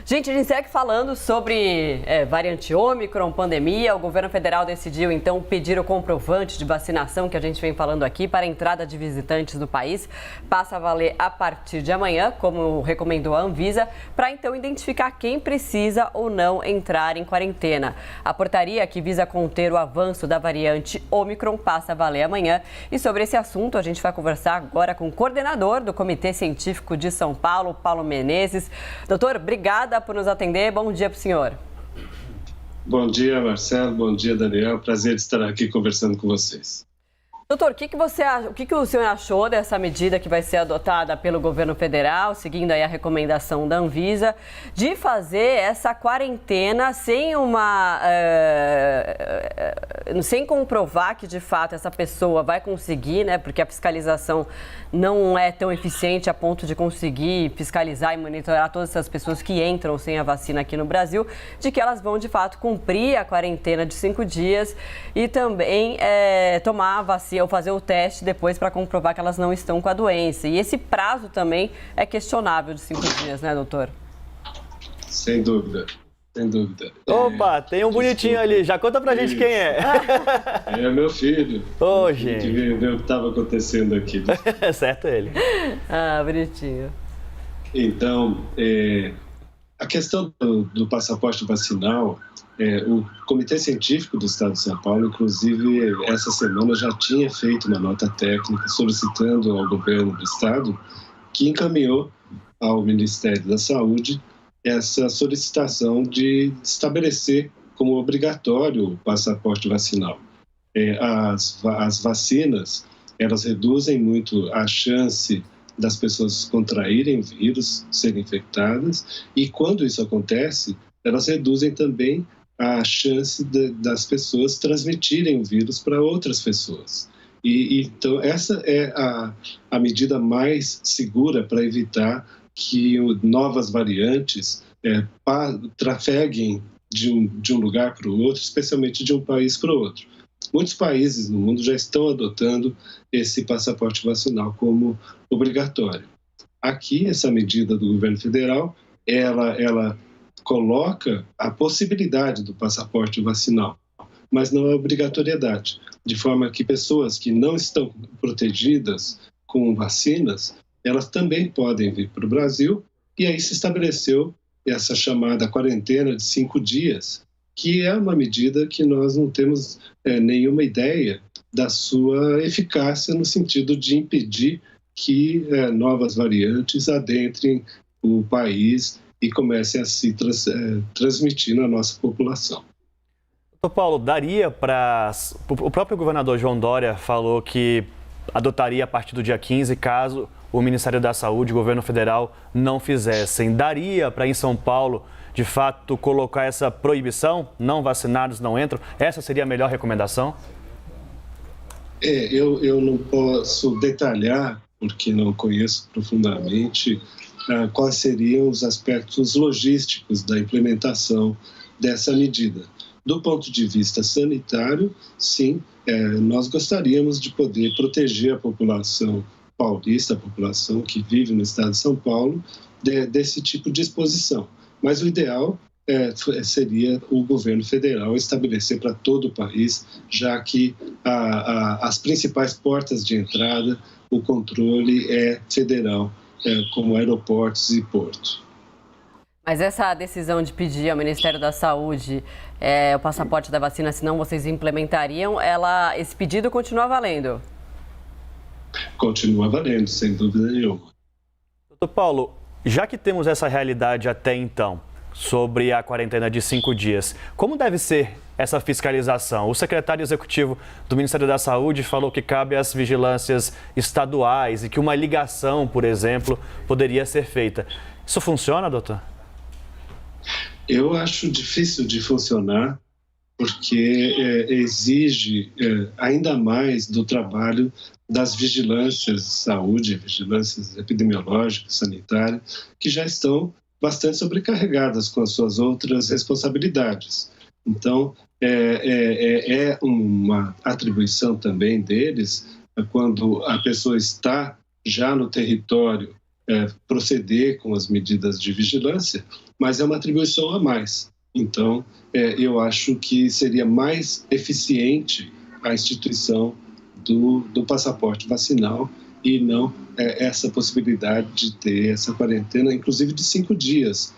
Gente, a gente segue falando sobre variante Ômicron, pandemia. O governo federal decidiu, então, pedir o comprovante de vacinação que a gente vem falando aqui para a entrada de visitantes do país. Passa a valer a partir de amanhã, como recomendou a Anvisa, para, então, identificar quem precisa ou não entrar em quarentena. A portaria que visa conter o avanço da variante Ômicron passa a valer amanhã. E sobre esse assunto, a gente vai conversar agora com o coordenador do Comitê Científico de São Paulo, Paulo Menezes. Doutor, obrigada por nos atender. Bom dia para o senhor. Bom dia, Marcelo. Bom dia, Daniel. Prazer de estar aqui conversando com vocês. Doutor, o que o senhor achou dessa medida que vai ser adotada pelo governo federal, seguindo aí a recomendação da Anvisa, de fazer essa quarentena sem comprovar que de fato essa pessoa vai conseguir, né? Porque a fiscalização não é tão eficiente a ponto de conseguir fiscalizar e monitorar todas essas pessoas que entram sem a vacina aqui no Brasil, de que elas vão de fato cumprir a quarentena de 5 dias e também tomar a vacina ou fazer o teste depois para comprovar que elas não estão com a doença. E esse prazo também é questionável de 5 dias, né, doutor? Sem dúvida, sem dúvida. Opa, tem um bonitinho ali. Já conta pra gente quem é. É meu filho. Ô, gente. Ver o que estava acontecendo aqui. Certo ele. Ah, bonitinho. Então, a questão do passaporte vacinal, o Comitê Científico do Estado de São Paulo, inclusive, essa semana já tinha feito uma nota técnica solicitando ao governo do Estado que encaminhou ao Ministério da Saúde essa solicitação de estabelecer como obrigatório o passaporte vacinal. As vacinas, elas reduzem muito a chance das pessoas contraírem vírus, serem infectadas, e quando isso acontece, elas reduzem também a chance das pessoas transmitirem o vírus para outras pessoas. Então, essa é a medida mais segura para evitar que novas variantes trafeguem de um lugar para o outro, especialmente de um país para o outro. Muitos países no mundo já estão adotando esse passaporte vacinal como obrigatório. Aqui, essa medida do governo federal, ela coloca a possibilidade do passaporte vacinal, mas não a obrigatoriedade, de forma que pessoas que não estão protegidas com vacinas, elas também podem vir para o Brasil, e aí se estabeleceu essa chamada quarentena de 5 dias, que é uma medida que nós não temos nenhuma ideia da sua eficácia no sentido de impedir que novas variantes adentrem o país e comecem a se transmitir na nossa população. Doutor Paulo, daria para... O próprio governador João Dória falou que adotaria a partir do dia 15, caso o Ministério da Saúde, o governo federal, não fizessem. Daria para, em São Paulo, de fato, colocar essa proibição? Não vacinados não entram? Essa seria a melhor recomendação? Eu não posso detalhar, porque não conheço profundamente, quais seriam os aspectos logísticos da implementação dessa medida. Do ponto de vista sanitário, sim, nós gostaríamos de poder proteger a população paulista, a população que vive no estado de São Paulo, desse tipo de exposição. Mas o ideal seria o governo federal estabelecer para todo o país, já que as principais portas de entrada, o controle é federal, como aeroportos e portos. Mas essa decisão de pedir ao Ministério da Saúde o passaporte da vacina, senão vocês implementariam, esse pedido continua valendo? Continua valendo, sem dúvida nenhuma. Doutor Paulo, já que temos essa realidade até então, sobre a quarentena de 5 dias, como deve ser essa fiscalização? O secretário executivo do Ministério da Saúde falou que cabe às vigilâncias estaduais e que uma ligação, por exemplo, poderia ser feita. Isso funciona, doutor? Eu acho difícil de funcionar, porque exige ainda mais do trabalho das vigilâncias de saúde, vigilâncias epidemiológicas, sanitárias, que já estão bastante sobrecarregadas com as suas outras responsabilidades. Então, é uma atribuição também deles, quando a pessoa está já no território proceder com as medidas de vigilância, mas é uma atribuição a mais. Então, eu acho que seria mais eficiente a instituição do passaporte vacinal e não essa possibilidade de ter essa quarentena, inclusive de 5 dias.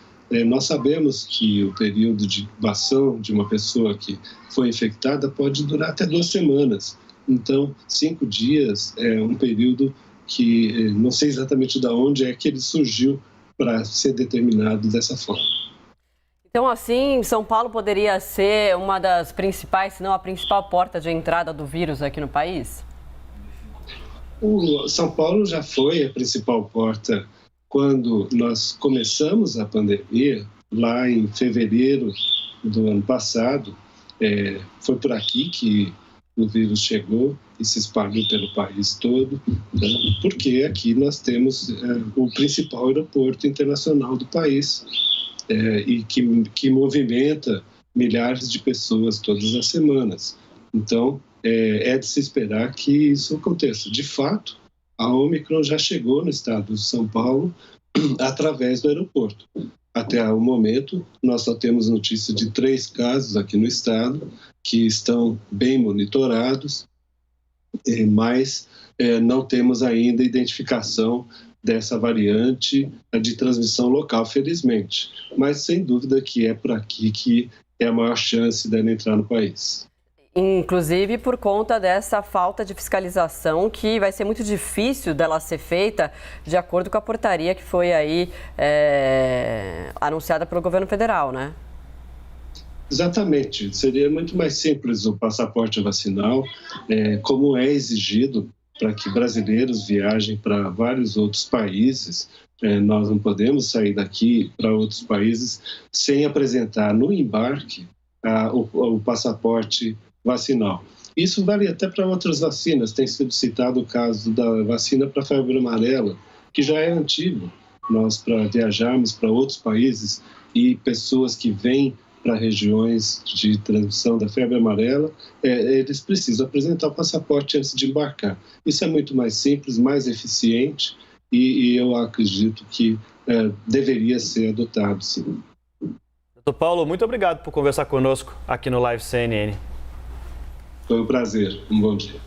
Nós sabemos que o período de incubação de uma pessoa que foi infectada pode durar até 2 semanas. Então, 5 dias é um período que não sei exatamente de onde é que ele surgiu para ser determinado dessa forma. Então, assim, São Paulo poderia ser uma das principais, se não a principal porta de entrada do vírus aqui no país? O São Paulo já foi a principal porta quando nós começamos a pandemia, lá em fevereiro do ano passado. Foi por aqui que o vírus chegou e se espalhou pelo país todo, né? Porque aqui nós temos o principal aeroporto internacional do país e que movimenta milhares de pessoas todas as semanas. Então, é de se esperar que isso aconteça. De fato, a Ômicron já chegou no estado de São Paulo através do aeroporto. Até o momento, nós só temos notícia de 3 casos aqui no estado que estão bem monitorados, mas não temos ainda identificação dessa variante de transmissão local, felizmente. Mas, sem dúvida, que é por aqui que é a maior chance dela entrar no país. Inclusive por conta dessa falta de fiscalização que vai ser muito difícil dela ser feita de acordo com a portaria que foi aí anunciada pelo governo federal, né? Exatamente. Seria muito mais simples o passaporte vacinal, como é exigido para que brasileiros viajem para vários outros países. Nós não podemos sair daqui para outros países sem apresentar no embarque o passaporte vacinal. Isso vale até para outras vacinas. Tem sido citado o caso da vacina para a febre amarela, que já é antigo. Nós, para viajarmos para outros países e pessoas que vêm para regiões de transmissão da febre amarela, eles precisam apresentar o passaporte antes de embarcar. Isso é muito mais simples, mais eficiente e eu acredito que deveria ser adotado, sim. Doutor Paulo, muito obrigado por conversar conosco aqui no Live CNN. Foi um prazer. Um bom dia.